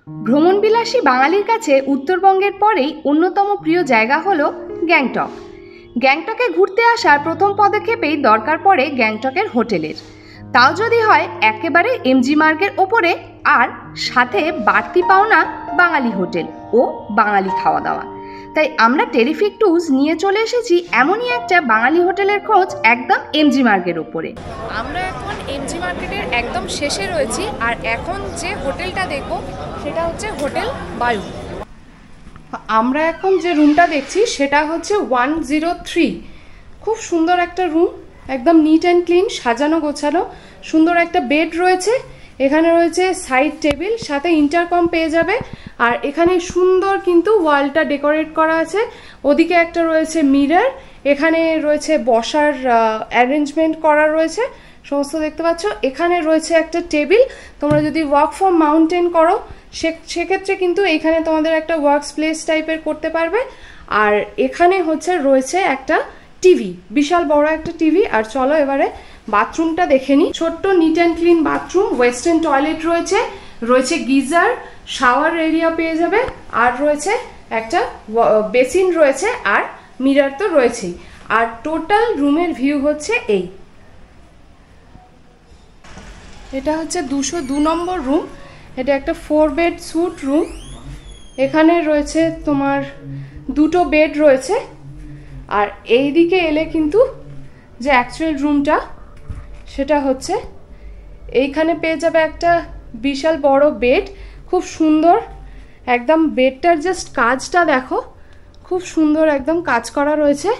ভ্রমণবিলাসী বাঙালির কাছে উত্তরবঙ্গের পরেই অন্যতম প্রিয় জায়গা হলো গ্যাংটক। গ্যাংটকে ঘুরতে আসার প্রথম পদক্ষেপেই দরকার পড়ে গ্যাংটকের হোটেলের, তাও যদি হয় একেবারে এমজি মার্গের ওপরে, আর সাথে বাড়তি পাওনা বাঙালি হোটেল ও বাঙালি খাওয়া দাওয়া। তাই আমরা টেরিফিক ট্যুরস নিয়ে চলে এসেছি এমনই একটা বাঙালি হোটেলের খোঁজ একদম এমজি মার্গের ওপরে। আমরা এখন এমজি মার্কেটের একদম শেষে রয়েছি, আর এখন যে হোটেলটা দেখব সেটা হচ্ছে হোটেল বায়ু। আমরা এখন যে রুমটা দেখছি সেটা হচ্ছে 103। খুব সুন্দর একটা রুম, একদম নিট অ্যান্ড ক্লিন, সাজানো গোছানো, সুন্দর একটা বেড রয়েছে, এখানে রয়েছে সাইড টেবিল, সাথে ইন্টারকম পেয়ে যাবে। আর এখানে সুন্দর কিন্তু ওয়ালটা ডেকোরেট করা আছে, ওদিকে একটা রয়েছে মিরর, এখানে রয়েছে বসার অ্যারেঞ্জমেন্ট করা রয়েছে সমস্ত দেখতে পাচ্ছ। এখানে রয়েছে একটা টেবিল, তোমরা যদি ওয়ার্ক ফ্রম মাউন্টেন করো সেক্ষেত্রে কিন্তু এখানে তোমাদের একটা ওয়ার্কস প্লেস টাইপের করতে পারবে। আর এখানে রয়েছে একটা টিভি, বিশাল বড় একটা টিভি। আর চলো এবারে বাথরুমটা দেখে নিই। ছোট্ট neat and clean bathroom, western toilet রয়েছে, রয়েছে গিজার, শাওয়ার এরিয়া পেয়ে যাবে, আর রয়েছে একটা বেসিন রয়েছে, আর মিরর তো রয়েছেই। আর টোটাল রুমের ভিউ হচ্ছে এই। এটা হচ্ছে 202 নম্বর রুম, এটা একটা 4 বেড স্যুট রুম। এখানে রয়েছে তোমার 2টো বেড রয়েছে। আর এই দিকে এলে কিন্তু যে অ্যাকচুয়াল রুমটা সেটা হচ্ছে এইখানে পেয়ে যাবে একটা বিশাল বড় বেড, খুব সুন্দর একদম। বেডটার জাস্ট কাজটা দেখো, খুব সুন্দর একদম কাজ করা রয়েছে,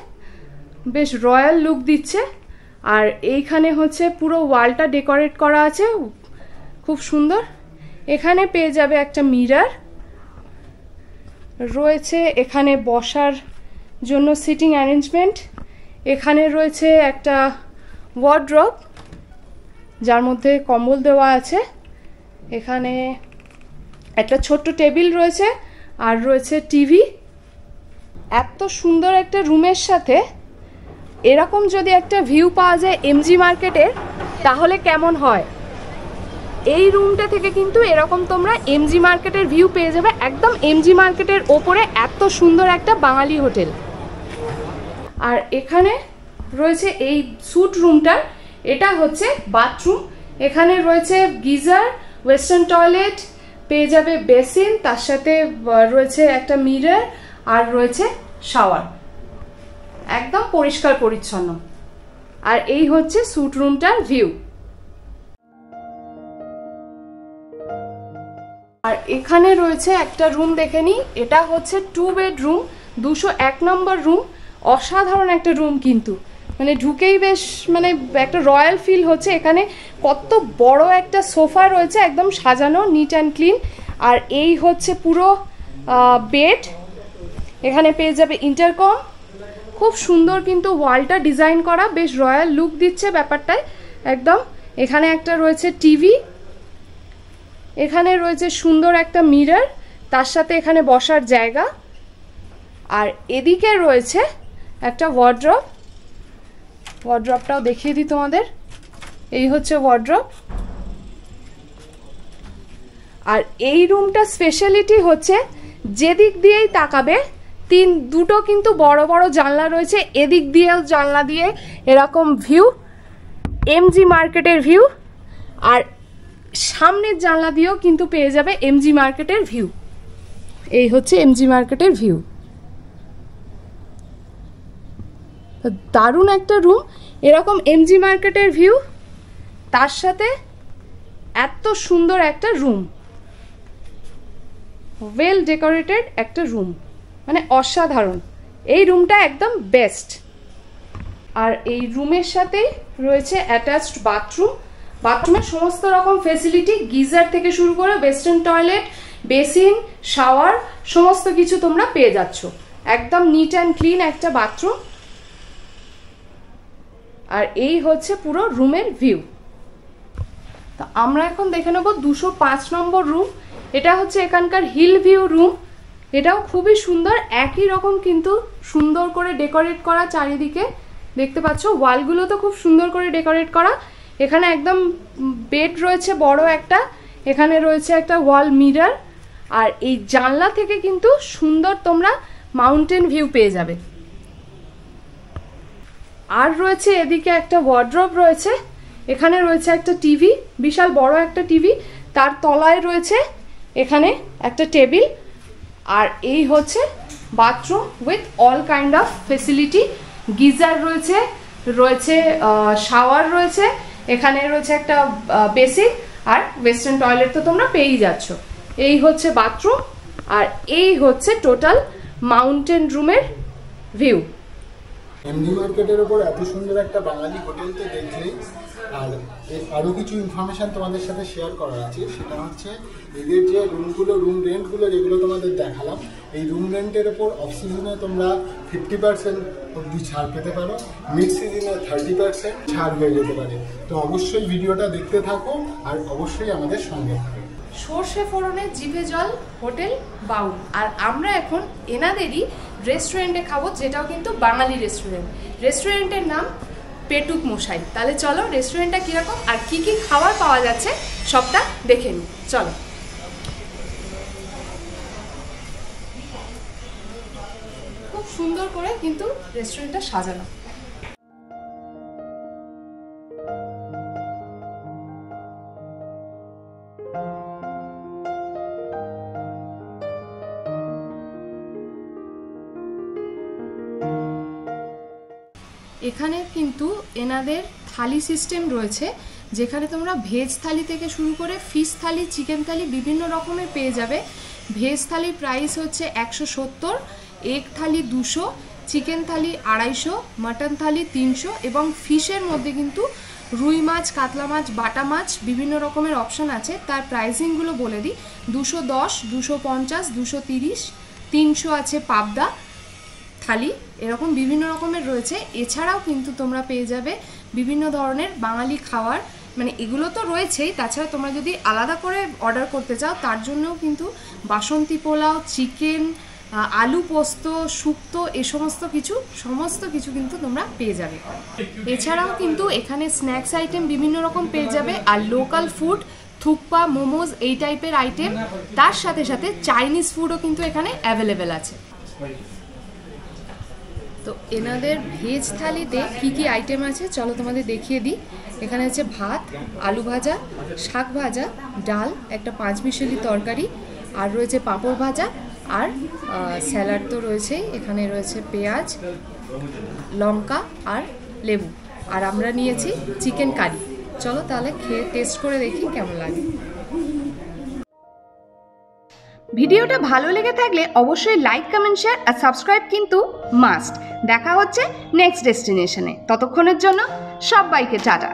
বেশ রয়্যাল লুক দিচ্ছে। আর এইখানে পুরো ওয়ালটা ডেকোরেট করা আছে, খুব সুন্দর। এখানে পেয়ে যাবে একটা মিরর রয়েছে, এখানে বসার জন্য সিটিং অ্যারেঞ্জমেন্ট, এখানে রয়েছে একটা ওয়ার্ড্রপ যার মধ্যে কম্বল দেওয়া আছে, এখানে একটা ছোট্ট টেবিল রয়েছে, আর রয়েছে টিভি। এত সুন্দর একটা রুমের সাথে এরকম যদি একটা ভিউ পাওয়া যায় এমজি মার্কেটের, তাহলে কেমন হয়। এই রুমটা থেকে কিন্তু এরকম তোমরা এমজি মার্কেটের ভিউ পেয়ে যাবে, একদম এমজি মার্কেটের ওপরে এত সুন্দর একটা বাঙালি হোটেল। আর এখানে রয়েছে এই স্যুট রুমটার, এটা হচ্ছে বাথরুম, এখানে রয়েছে গিজার, ওয়েস্টার্ন টয়লেট পেয়ে যাবে, বেসিন, তার সাথে রয়েছে একটা মিরর, আর রয়েছে শাওয়ার, একদম পরিষ্কার পরিচ্ছন্ন। আর এই হচ্ছে স্যুট রুমটার ভিউ। আর এখানে রয়েছে একটা রুম দেখে নিই, এটা হচ্ছে 2 বেডরুম, 201 নম্বর রুম। অসাধারণ একটা রুম, কিন্তু ঢুকেই বেশ একটা রয়্যাল ফিল হচ্ছে। এখানে কত বড় একটা সোফা রয়েছে, একদম সাজানো নিট অ্যান্ড ক্লিন। আর এই হচ্ছে পুরো বেড, এখানে পেয়ে যাবে ইন্টারকম, খুব সুন্দর কিন্তু ওয়ালটা ডিজাইন করা, বেশ রয়্যাল লুক দিচ্ছে ব্যাপারটায় একদম। এখানে একটা রয়েছে টিভি, এখানে রয়েছে সুন্দর একটা মিরর, তার সাথে এখানে বসার জায়গা। আর এদিকে রয়েছে একটা ওয়ার্ড্রপ, ওয়ার্ড্রপটাও দেখিয়ে দিই তোমাদের। এই হচ্ছে ওয়ার্ড্রপ। আর এই রুমটা স্পেশালিটি হচ্ছে যেদিক দিয়েই তাকাবে দুটো কিন্তু বড় বড় জানলা রয়েছে, এদিক দিয়েও জানলা দিয়ে এরকম ভিউ, এমজি মার্কেটের ভিউ। আর সামনের জানলা দিয়েও কিন্তু পেয়ে যাবে এমজি মার্কেটের ভিউ। এই হচ্ছে এমজি মার্কেটের ভিউ। দারুণ একটা রুম, এরকম এমজি মার্কেটের ভিউ, তার সাথে এত সুন্দর একটা রুম, ওয়েল ডেকোরেটেড একটা রুম, অসাধারণ। এই রুমটা একদম বেস্ট। আর এই রুমের সাথে রয়েছে অ্যাটাচড বাথরুম, বাথরুমের সমস্ত রকম ফেসিলিটি, গিজার থেকে শুরু করে ওয়েস্টার্ন টয়লেট, বেসিন, শাওয়ার, সমস্ত কিছু তোমরা পেয়ে যাচ্ছ। একদম নিট অ্যান্ড ক্লিন একটা বাথরুম। আর এই হচ্ছে পুরো রুমের ভিউ। তো আমরা এখন দেখে নেব 205 নম্বর রুম, এটা হচ্ছে এখানকার হিল ভিউ রুম। এটাও খুবই সুন্দর, একই রকম কিন্তু সুন্দর করে ডেকোরেট করা, চারিদিকে দেখতে পাচ্ছ ওয়ালগুলো তো খুব সুন্দর করে ডেকোরেট করা। এখানে একদম বেড রয়েছে বড় একটা, এখানে রয়েছে একটা ওয়াল মিরর, আর এই জানলা থেকে কিন্তু সুন্দর তোমরা মাউন্টেন ভিউ পেয়ে যাবে। আর রয়েছে এদিকে একটা ওয়ার্ড্রপ রয়েছে, এখানে রয়েছে একটা টিভি, বিশাল বড় একটা টিভি, তার তলায় রয়েছে এখানে একটা টেবিল। আর এই হচ্ছে bathroom with all kind of facility, geyser রয়েছে, রয়েছে শাওয়ার রয়েছে, এখানে রয়েছে একটা বেসিন, আর ওয়েস্টার্ন টয়লেট তো তোমরা পেয়েই যাচ্ছ। এই হচ্ছে বাথরুম, আর এই হচ্ছে টোটাল মাউন্টেন রুমের ভিউ। এমজি মার্কেটের ওপর এত সুন্দর একটা বাঙালি হোটেল তো দেখলেই, আর আরও কিছু ইনফরমেশান তোমাদের সাথে শেয়ার করার আছে। সেটা হচ্ছে এদের যে রুম রেন্টগুলো যেগুলো তোমাদের দেখালাম, এই রুম রেন্টের ওপর অফ সিজনে তোমরা 50% অবধি ছাড় পেতে পারো, মিড সিজনে 30% ছাড় হয়ে যেতে পারে। তো অবশ্যই ভিডিওটা দেখতে থাকো আর অবশ্যই আমাদের সঙ্গে থাকো। সর্ষে ফোড়নের জিভে জল হোটেল বাউল। আর আমরা এখন এনাদেরই রেস্টুরেন্টে খাবো, যেটাও কিন্তু বাঙালি রেস্টুরেন্ট। রেস্টুরেন্টের নাম পেটুক মশাই। তাহলে চলো রেস্টুরেন্টটা কীরকম আর কি কি খাবার পাওয়া যাচ্ছে সবটা দেখে নিই, চলো। খুব সুন্দর করে কিন্তু রেস্টুরেন্টটা সাজানো। এখানে কিন্তু এনাদের থালি সিস্টেম রয়েছে, যেখানে তোমরা ভেজ থালি থেকে শুরু করে ফিশ থালি, চিকেন থালি বিভিন্ন রকমের পেয়ে যাবে। ভেজ থালির প্রাইস হচ্ছে 170, এগ থালি 200, চিকেন থালি 250, মাটন থালি 300 এবং ফিশের মধ্যে কিন্তু রুই মাছ, কাতলা মাছ, বাটা মাছ বিভিন্ন রকমের অপশান আছে। তার প্রাইসিংগুলো বলে দিই, 210, 250, 230, 300 আছে পাবদা থালি, এরকম বিভিন্ন রকমের রয়েছে। এছাড়াও কিন্তু তোমরা পেয়ে যাবে বিভিন্ন ধরনের বাঙালি খাবার, মানে এগুলো তো রয়েছেই, তাছাড়া তোমরা যদি আলাদা করে অর্ডার করতে চাও তার জন্যও কিন্তু বাসন্তী পোলাও, চিকেন, আলু পোস্ত, শুক্তো, সমস্ত কিছু কিন্তু তোমরা পেয়ে যাবে। এছাড়াও কিন্তু এখানে স্ন্যাক্স আইটেম বিভিন্ন রকম পেয়ে যাবে, আর লোকাল ফুড থুকপা, মোমোজ এই টাইপের আইটেম, তার সাথে সাথে চাইনিজ ফুডও কিন্তু এখানে অ্যাভেলেবেল আছে। তো এনাদের ভেজ থালিতে কি কি আইটেম আছে চলো তোমাদের দেখিয়ে দিই। এখানে হচ্ছে ভাত, আলু ভাজা, শাক ভাজা, ডাল, একটা 5 মিশালি তরকারি, আর রয়েছে পাঁপড় ভাজা, আর স্যালাড তো রয়েছেই। এখানে রয়েছে পেঁয়াজ, লঙ্কা আর লেবু, আর আমরা নিয়েছি চিকেন কারি। চলো তাহলে খেয়ে টেস্ট করে দেখি কেমন লাগে। ভিডিওটা ভালো লেগে থাকলে অবশ্যই লাইক, কমেন্ট, শেয়ার আর সাবস্ক্রাইব কিন্তু মাস্ট। দেখা হচ্ছে নেক্সট ডেস্টিনেশনে, ততক্ষণের জন্য সবাইকে টাটা।